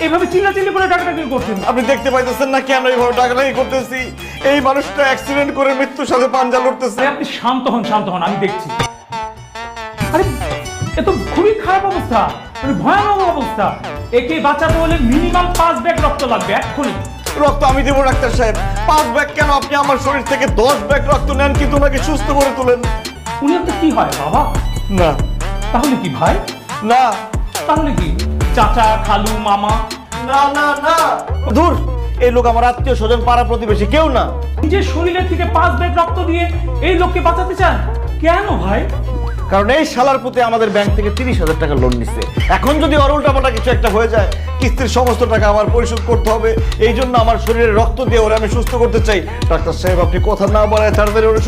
এভাবে চিল্লাচিল্লি করে ডাকাডাকি করছেন? আপনি দেখতে পাইতেছেন না কেন এইভাবে ডাকাডাকি করতেছি? এই মানুষটা অ্যাক্সিডেন্ট করে মৃত্যুর সাথে পাঞ্জা লড়তেছে। আপনি শান্ত হন, শান্ত হন, আমি দেখছি। আরে এ তো খুবই খারাপ অবস্থা, মানে ভয়ানক অবস্থা। একে বাঁচাতে হলে মিনিমাম 5 ব্যাগ রক্ত লাগবে এক্ষুনি। রক্ত আমি দেবো ডাক্তার সাহেব। 5 ব্যাগ কেন? আপনি আমার শরীর থেকে 10 ব্যাগ রক্ত নেন, কিন্তু ওনাকে সুস্থ করে তুলেন। উনি তো কি হয় বাবা? না। তাহলে কি ভাই? না। তাহলে কি চাচা, খালু, মামা? না না না, দূর, এই লোক আমার আত্মীয় স্বজন, পাড়া প্রতিবেশী কেউ না। নিজের শরীরের থেকে 5 ব্যাগ রক্ত দিয়ে এই লোককে বাঁচাতে চান কেন ভাই? কারণ এই শালার পুতে আমাদের ব্যাংক থেকে 30,000 টাকা লোন নিচ্ছে। এখন যদি ওর উল্টাপাল্টা কিছু একটা হয়ে যায়, কিস্তির সমস্ত টাকা আমার পরিশোধ করতে হবে। এই জন্য আমার শরীরে রক্ত দিয়ে ওরা আমি সুস্থ করতে চাই। ডাক্তার সাহেব, আপনি কথা না বলায় তাড়াতাড়ি ওরা